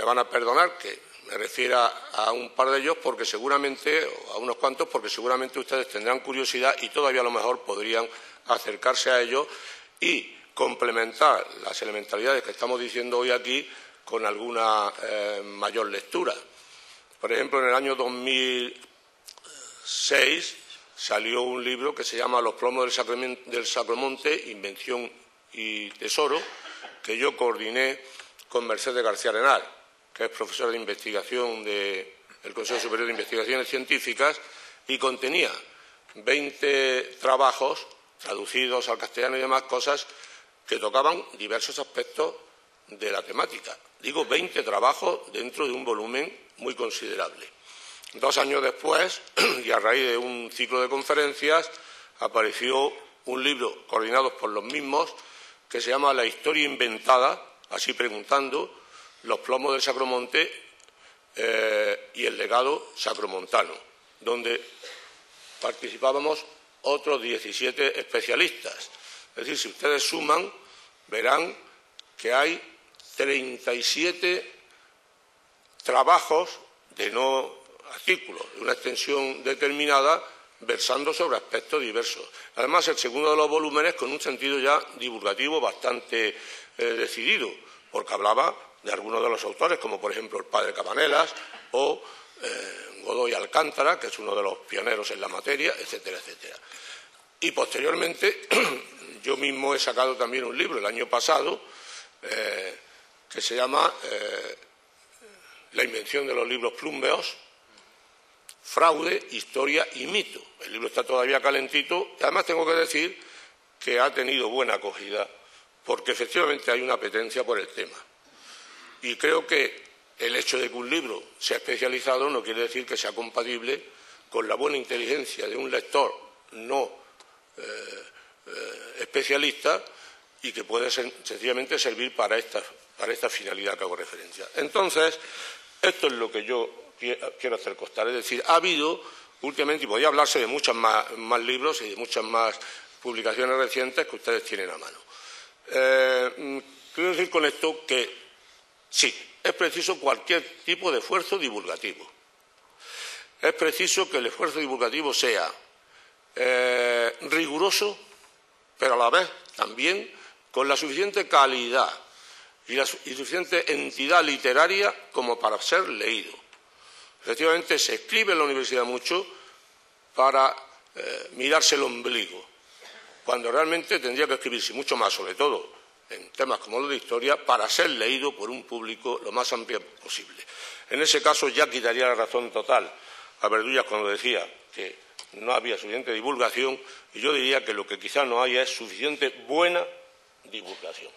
Me van a perdonar que me refiera a un par de ellos porque seguramente, o a unos cuantos, porque seguramente ustedes tendrán curiosidad y todavía a lo mejor podrían acercarse a ellos y complementar las elementalidades que estamos diciendo hoy aquí con alguna mayor lectura. Por ejemplo, en el año 2006 salió un libro que se llama Los plomos del Sacromonte, Invención y Tesoro, que yo coordiné con Mercedes García Arenal, que es profesora de investigación del Consejo Superior de Investigaciones Científicas, y contenía 20 trabajos traducidos al castellano y demás cosas que tocaban diversos aspectos de la temática. Digo, 20 trabajos dentro de un volumen muy considerable. 2 años después, y a raíz de un ciclo de conferencias, apareció un libro coordinado por los mismos que se llama La historia inventada, así preguntando, los plomos del Sacromonte y el legado sacromontano, donde participábamos otros 17 especialistas. Es decir, si ustedes suman, verán que hay 37 trabajos de no artículos, de una extensión determinada, versando sobre aspectos diversos. Además, el segundo de los volúmenes con un sentido ya divulgativo bastante decidido, porque hablaba de algunos de los autores, como por ejemplo el padre Cabanelas o Godoy Alcántara, que es uno de los pioneros en la materia, etcétera, etcétera. Y posteriormente, yo mismo he sacado también un libro el año pasado que se llama La invención de los libros plúmbeos, fraude, historia y mito. El libro está todavía calentito y además tengo que decir que ha tenido buena acogida porque efectivamente hay una apetencia por el tema. Y creo que el hecho de que un libro sea especializado no quiere decir que sea compatible con la buena inteligencia de un lector no especialista y que puede sencillamente servir para esta finalidad que hago referencia. Entonces, esto es lo que yo quiero hacer constar. Es decir, ha habido últimamente, y podría hablarse de muchos más libros y de muchas más publicaciones recientes que ustedes tienen a mano. Quiero decir con esto que sí, es preciso cualquier tipo de esfuerzo divulgativo. Es preciso que el esfuerzo divulgativo sea riguroso, pero a la vez también con la suficiente calidad y suficiente entidad literaria como para ser leído. Efectivamente, se escribe en la universidad mucho para mirarse el ombligo, cuando realmente tendría que escribirse mucho más, sobre todo en temas como los de historia, para ser leído por un público lo más amplio posible. En ese caso ya quitaría la razón total a Verdullas cuando decía que no había suficiente divulgación, y yo diría que lo que quizá no haya es suficiente buena divulgación.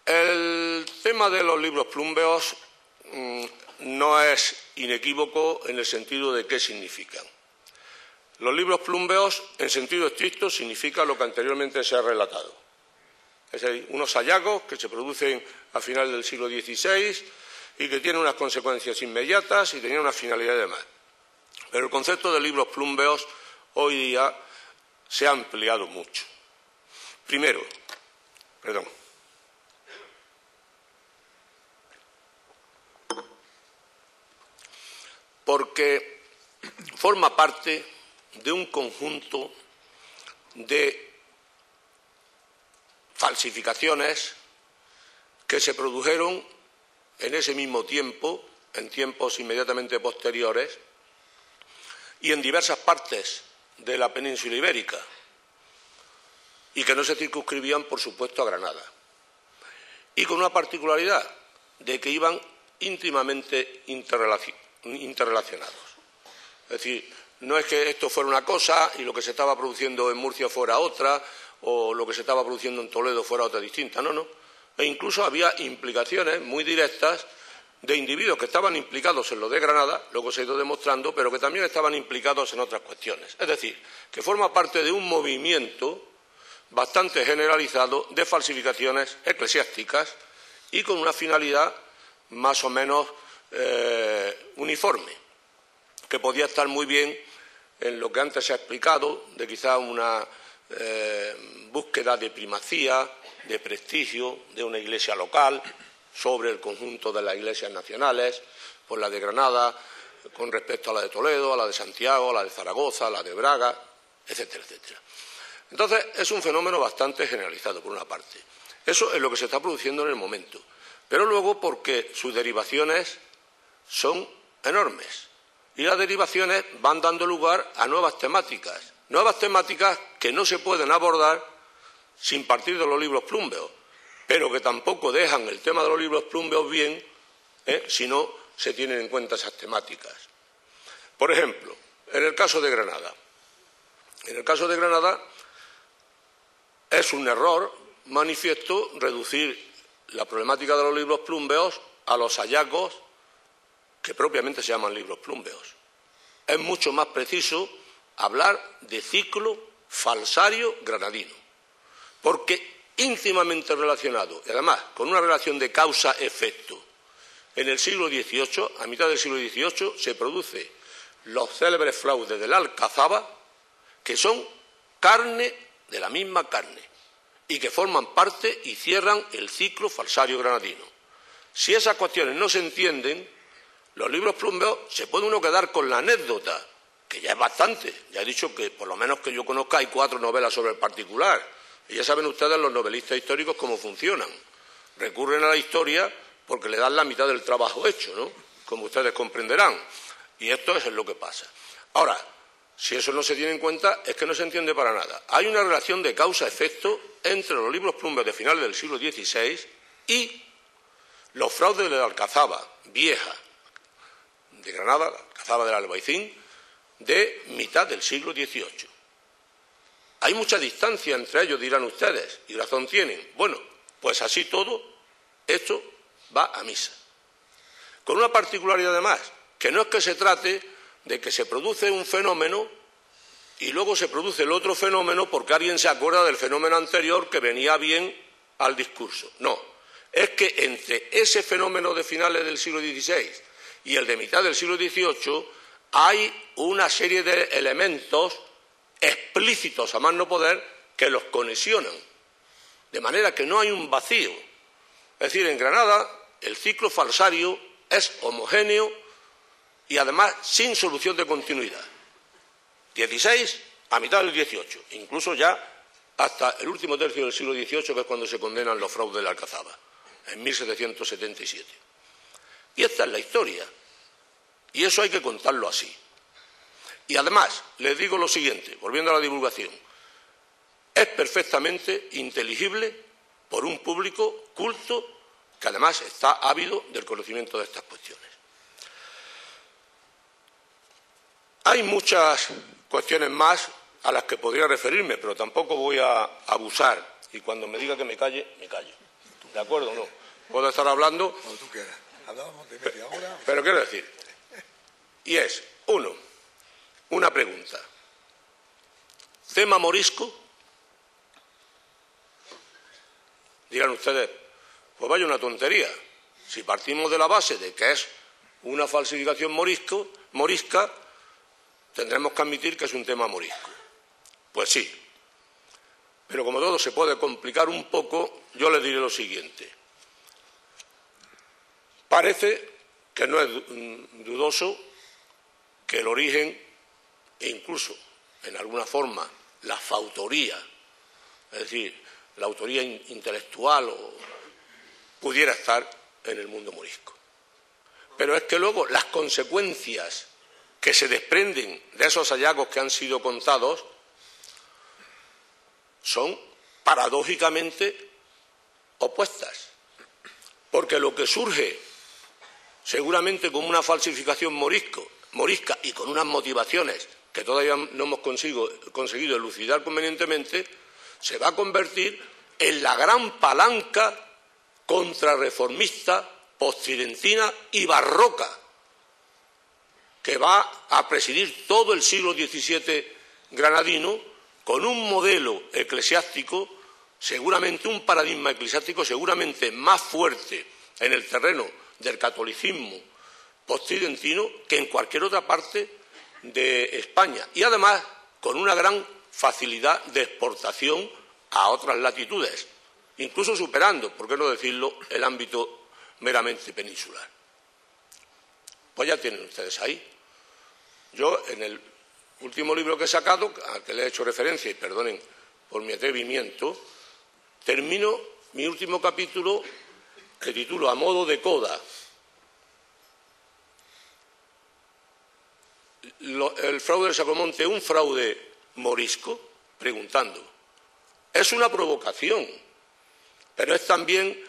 El tema de los libros plúmbeos no es inequívoco en el sentido de qué significan. Los libros plúmbeos, en sentido estricto, significa lo que anteriormente se ha relatado. Es decir, unos hallazgos que se producen a final del siglo XVI y que tienen unas consecuencias inmediatas y tenían una finalidad y demás. Pero el concepto de libros plúmbeos hoy día se ha ampliado mucho. Primero, porque forma parte de un conjunto de falsificaciones que se produjeron en ese mismo tiempo, en tiempos inmediatamente posteriores, y en diversas partes de la península ibérica, y que no se circunscribían, por supuesto, a Granada. Y con una particularidad, de que iban íntimamente interrelacionados. Es decir, no es que esto fuera una cosa y lo que se estaba produciendo en Murcia fuera otra, o lo que se estaba produciendo en Toledo fuera otra distinta, no. E incluso había implicaciones muy directas de individuos que estaban implicados en lo de Granada, luego se ha ido demostrando, pero que también estaban implicados en otras cuestiones. Es decir, que forma parte de un movimiento bastante generalizado de falsificaciones eclesiásticas y con una finalidad más o menos uniforme, que podía estar muy bien en lo que antes se ha explicado, de quizá una búsqueda de primacía, de prestigio de una iglesia local sobre el conjunto de las iglesias nacionales, pues la de Granada con respecto a la de Toledo, a la de Santiago, a la de Zaragoza, a la de Braga, etcétera, etcétera. Entonces, es un fenómeno bastante generalizado, por una parte. Eso es lo que se está produciendo en el momento. Pero luego, porque sus derivaciones son enormes. Y las derivaciones van dando lugar a nuevas temáticas que no se pueden abordar sin partir de los libros plúmbeos, pero que tampoco dejan el tema de los libros plúmbeos bien si no se tienen en cuenta esas temáticas. Por ejemplo, en el caso de Granada. En el caso de Granada es un error manifiesto reducir la problemática de los libros plúmbeos a los hallazgos que propiamente se llaman libros plúmbeos. Es mucho más preciso hablar de ciclo falsario granadino, porque íntimamente relacionado, y además con una relación de causa-efecto. En el siglo XVIII, a mitad del siglo XVIII, se producen los célebres fraudes de la Alcazaba, que son carne de la misma carne y que forman parte y cierran el ciclo falsario granadino. Si esas cuestiones no se entienden, los libros plúmbeos se puede uno quedar con la anécdota, que ya es bastante. Ya he dicho que, por lo menos que yo conozca, hay 4 novelas sobre el particular. Y ya saben ustedes, los novelistas históricos, cómo funcionan. Recurren a la historia porque le dan la mitad del trabajo hecho, ¿no? Como ustedes comprenderán. Y esto es lo que pasa. Ahora, si eso no se tiene en cuenta, es que no se entiende para nada. Hay una relación de causa-efecto entre los libros plúmbeos de finales del siglo XVI y los fraudes de la Alcazaba Vieja de Granada, la Alcazaba del Albaicín, de mitad del siglo XVIII. Hay mucha distancia entre ellos, dirán ustedes, y razón tienen. Bueno, pues así todo, esto va a misa. Con una particularidad además, que no es que se trate de que se produce un fenómeno y luego se produce el otro fenómeno porque alguien se acuerda del fenómeno anterior que venía bien al discurso. No, es que entre ese fenómeno de finales del siglo XVI y el de mitad del siglo XVIII hay una serie de elementos explícitos, a más no poder, que los conexionan, de manera que no hay un vacío. Es decir, en Granada el ciclo falsario es homogéneo y además sin solución de continuidad. 16 a mitad del 18, incluso ya hasta el último tercio del siglo XVIII, que es cuando se condenan los fraudes de la Alcazaba, en 1777. Y esta es la historia, y eso hay que contarlo así. Y además, les digo lo siguiente, volviendo a la divulgación, es perfectamente inteligible por un público culto que además está ávido del conocimiento de estas cuestiones. Hay muchas cuestiones más a las que podría referirme, pero tampoco voy a abusar. Y cuando me diga que me calle, me callo. ¿De acuerdo o no? Puedo estar hablando. Cuando tú quieras. Hablábamos de media hora. Pero quiero decir, y es, uno, una pregunta. ¿Tema morisco? Dirán ustedes, pues vaya una tontería. Si partimos de la base de que es una falsificación morisca, tendremos que admitir que es un tema morisco. Pues sí. Pero como todo se puede complicar un poco, yo les diré lo siguiente. Parece que no es dudoso que el origen, e incluso en alguna forma la fautoría, es decir, la autoría intelectual, pudiera estar en el mundo morisco. Pero es que luego las consecuencias que se desprenden de esos hallazgos que han sido contados son paradójicamente opuestas. Porque lo que surge seguramente como una falsificación morisca y con unas motivaciones que todavía no hemos conseguido elucidar convenientemente, se va a convertir en la gran palanca contrarreformista, postridentina y barroca que va a presidir todo el siglo XVII granadino con un modelo eclesiástico, seguramente un paradigma eclesiástico seguramente más fuerte en el terreno del catolicismo postridentino que en cualquier otra parte de España y además con una gran facilidad de exportación a otras latitudes, incluso superando, por qué no decirlo, el ámbito meramente peninsular. Pues ya tienen ustedes ahí. Yo, en el último libro que he sacado, al que le he hecho referencia, y perdonen por mi atrevimiento, termino mi último capítulo que titulo A modo de coda. El fraude del Sacromonte, un fraude morisco, preguntando. Es una provocación, pero es también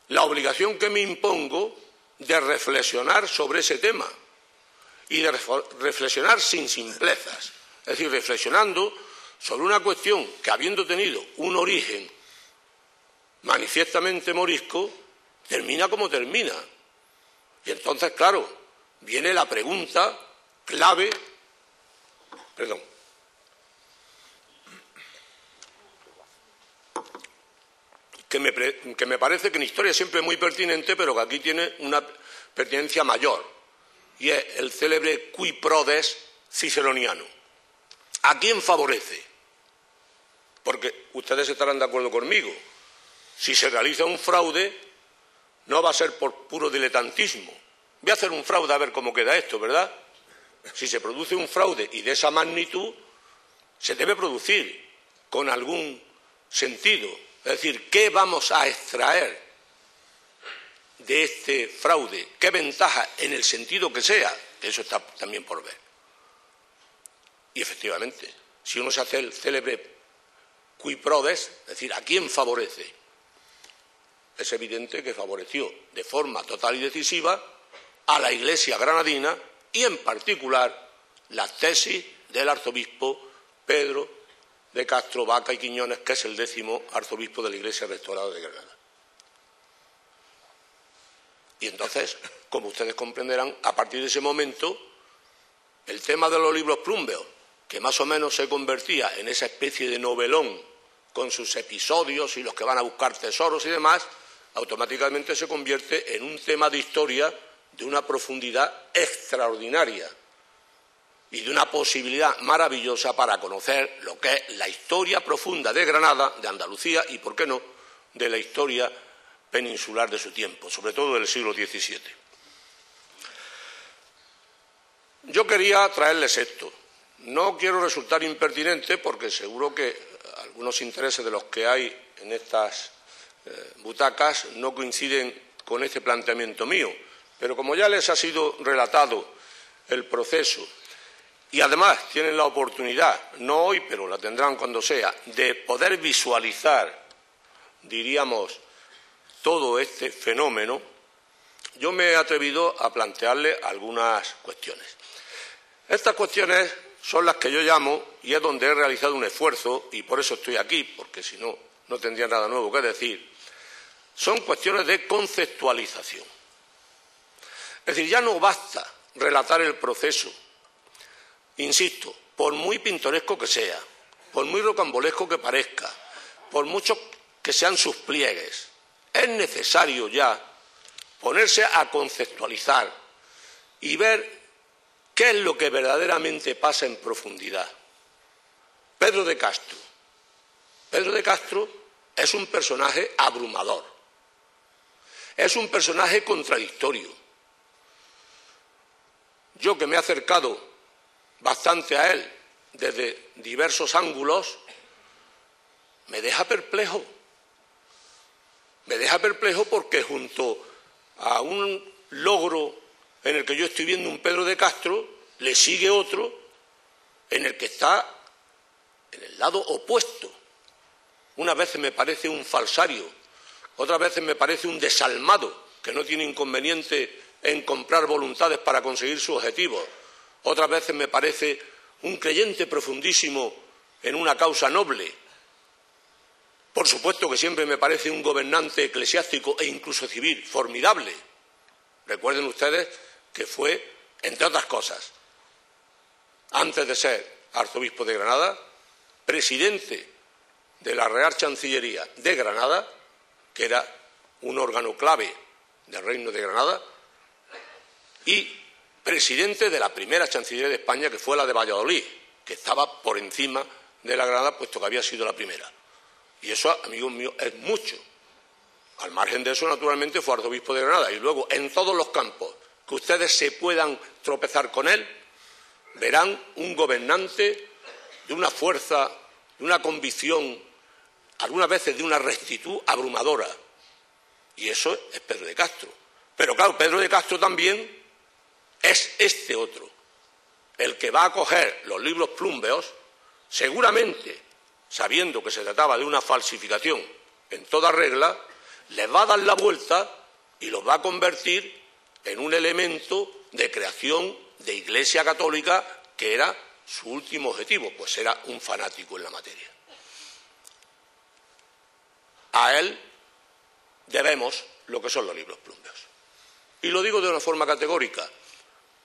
la obligación que me impongo de reflexionar sobre ese tema y de reflexionar sin simplezas, es decir, reflexionando sobre una cuestión que, habiendo tenido un origen manifiestamente morisco, termina como termina. Y entonces, claro, viene la pregunta clave, que me parece que en historia siempre es muy pertinente, pero que aquí tiene una pertinencia mayor, y es el célebre qui prodest ciceroniano. ¿A quién favorece? Porque ustedes estarán de acuerdo conmigo. Si se realiza un fraude, no va a ser por puro diletantismo. Voy a hacer un fraude a ver cómo queda esto, ¿verdad? Si se produce un fraude y de esa magnitud, se debe producir con algún sentido. Es decir, ¿qué vamos a extraer de este fraude? ¿Qué ventaja en el sentido que sea? Que eso está también por ver. Y efectivamente, si uno se hace el célebre qui prodest, es decir, ¿a quién favorece? Es evidente que favoreció de forma total y decisiva a la Iglesia granadina y, en particular, las tesis del arzobispo Pedro de Castro, Vaca y Quiñones, que es el 10º arzobispo de la Iglesia Restaurada de Granada. Y entonces, como ustedes comprenderán, a partir de ese momento, el tema de los libros Plumbeos, que más o menos se convertía en esa especie de novelón con sus episodios y los que van a buscar tesoros y demás, automáticamente se convierte en un tema de historia de una profundidad extraordinaria y de una posibilidad maravillosa para conocer lo que es la historia profunda de Granada, de Andalucía y, por qué no, de la historia peninsular de su tiempo, sobre todo del siglo XVII. Yo quería traerles esto. No quiero resultar impertinente porque seguro que algunos intereses de los que hay en estas butacas no coinciden con este planteamiento mío, pero como ya les ha sido relatado el proceso y además tienen la oportunidad, no hoy, pero la tendrán cuando sea, de poder visualizar, diríamos, todo este fenómeno, yo me he atrevido a plantearle algunas cuestiones. Estas cuestiones son las que yo llamo, y es donde he realizado un esfuerzo, y por eso estoy aquí, porque si no, no tendría nada nuevo que decir, son cuestiones de conceptualización. Es decir, ya no basta relatar el proceso, insisto, por muy pintoresco que sea, por muy rocambolesco que parezca, por mucho que sean sus pliegues, es necesario ya ponerse a conceptualizar y ver qué es lo que verdaderamente pasa en profundidad. Pedro de Castro. Pedro de Castro es un personaje abrumador, es un personaje contradictorio. Yo, que me he acercado bastante a él desde diversos ángulos, me deja perplejo. Me deja perplejo porque junto a un logro en el que yo estoy viendo un Pedro de Castro, le sigue otro en el que está en el lado opuesto. Unas veces me parece un falsario, otras veces me parece un desalmado que no tiene inconveniente en comprar voluntades para conseguir sus objetivos. Otras veces me parece un creyente profundísimo en una causa noble. Por supuesto que siempre me parece un gobernante eclesiástico e incluso civil formidable. Recuerden ustedes que fue, entre otras cosas, antes de ser arzobispo de Granada, presidente de la Real Chancillería de Granada, que era un órgano clave del Reino de Granada, y presidente de la primera Chancillería de España, que fue la de Valladolid, que estaba por encima de la Granada, puesto que había sido la primera. Y eso, amigos míos, es mucho. Al margen de eso, naturalmente, fue arzobispo de Granada. Y luego, en todos los campos que ustedes se puedan tropezar con él, verán un gobernante de una fuerza, de una convicción, algunas veces de una rectitud abrumadora. Y eso es Pedro de Castro. Pero claro, Pedro de Castro también es este otro, el que va a coger los libros plúmbeos, seguramente sabiendo que se trataba de una falsificación en toda regla, les va a dar la vuelta y los va a convertir en un elemento de creación de Iglesia Católica que era su último objetivo, pues era un fanático en la materia. A él debemos lo que son los libros plúmbeos. Y lo digo de una forma categórica,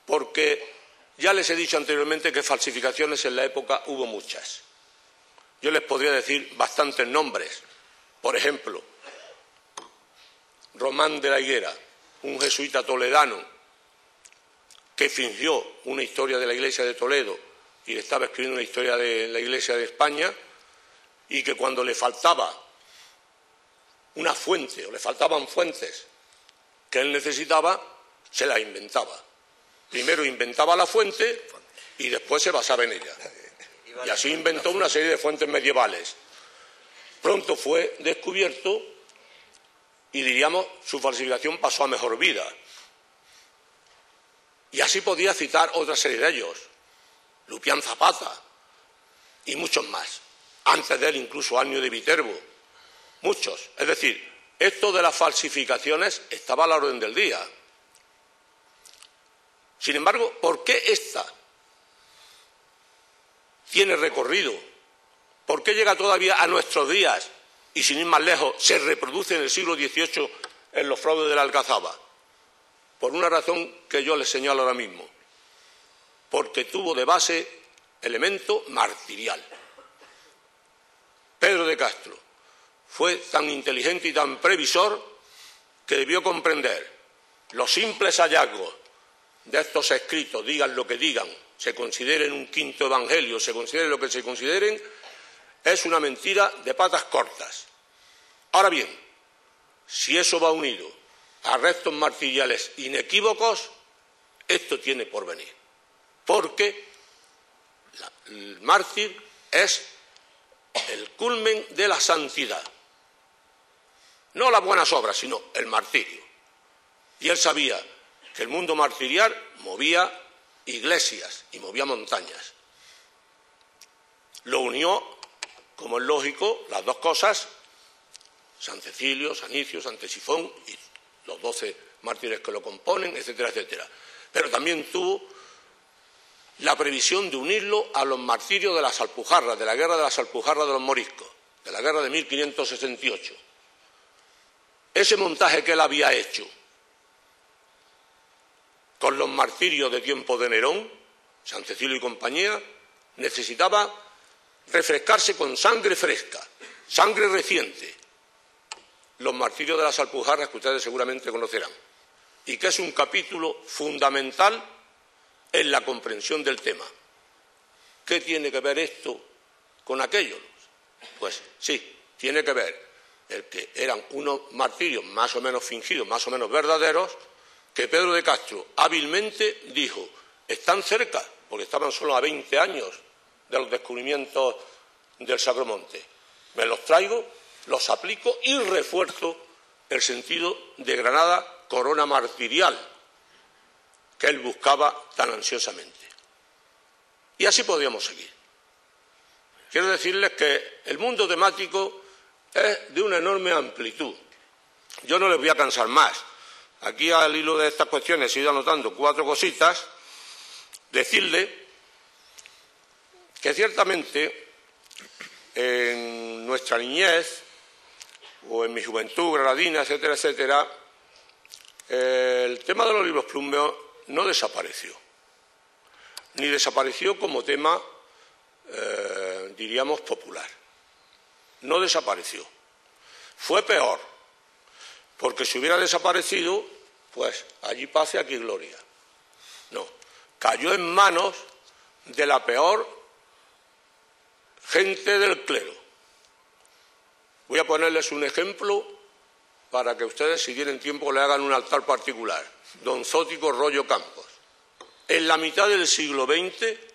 porque ya les he dicho anteriormente que falsificaciones en la época hubo muchas. Yo les podría decir bastantes nombres. Por ejemplo, Román de la Higuera, un jesuita toledano que fingió una historia de la Iglesia de Toledo y le estaba escribiendo una historia de la Iglesia de España, y que cuando le faltaba una fuente o le faltaban fuentes que él necesitaba, se las inventaba. Primero inventaba la fuente y después se basaba en ella. Y así inventó una serie de fuentes medievales. Pronto fue descubierto y, diríamos, su falsificación pasó a mejor vida. Y así podía citar otra serie de ellos, Lupián Zapata y muchos más. Antes de él incluso Annio de Viterbo, muchos. Es decir, esto de las falsificaciones estaba a la orden del día. Sin embargo, ¿por qué esta tiene recorrido? ¿Por qué llega todavía a nuestros días y, sin ir más lejos, se reproduce en el siglo XVIII en los fraudes de la Alcazaba? Por una razón que yo les señalo ahora mismo. Porque tuvo de base elemento martirial. Pedro de Castro fue tan inteligente y tan previsor que debió comprender los simples hallazgos de estos escritos, digan lo que digan, se consideren un quinto evangelio, se consideren lo que se consideren, es una mentira de patas cortas. Ahora bien, si eso va unido a restos martiriales inequívocos, esto tiene por venir, porque el mártir es el culmen de la santidad. No las buenas obras, sino el martirio. Y él sabía que el mundo martirial movía iglesias y movía montañas. Lo unió, como es lógico, las dos cosas, San Cecilio, San Icio, San Ctesifón y los 12 mártires que lo componen, etcétera, etcétera. Pero también tuvo la previsión de unirlo a los martirios de las Alpujarras, de la guerra de las Alpujarras de los moriscos, de la guerra de 1568. Ese montaje que él había hecho con los martirios de tiempo de Nerón, San Cecilio y compañía, necesitaba refrescarse con sangre fresca, sangre reciente. Los martirios de las Alpujarras, que ustedes seguramente conocerán, y que es un capítulo fundamental en la comprensión del tema. ¿Qué tiene que ver esto con aquello? Pues sí, tiene que ver el que eran unos martirios más o menos fingidos, más o menos verdaderos, que Pedro de Castro hábilmente dijo, están cerca, porque estaban solo a 20 años de los descubrimientos del Sacromonte. Me los traigo, los aplico y refuerzo el sentido de Granada, corona martirial, que él buscaba tan ansiosamente. Y así podríamos seguir. Quiero decirles que el mundo temático es de una enorme amplitud. Yo no les voy a cansar más. Aquí, al hilo de estas cuestiones, he ido anotando 4 cositas. Decirle que ciertamente en nuestra niñez o en mi juventud granadina, etcétera, etcétera, el tema de los libros plúmbeos no desapareció, ni desapareció como tema, diríamos, popular. No desapareció. Fue peor, porque si hubiera desaparecido, pues allí paz y aquí gloria. No, cayó en manos de la peor gente del clero, Voy a ponerles un ejemplo para que ustedes, si tienen tiempo, le hagan un altar particular. Don Zótico Rollo Campos. En la mitad del siglo XX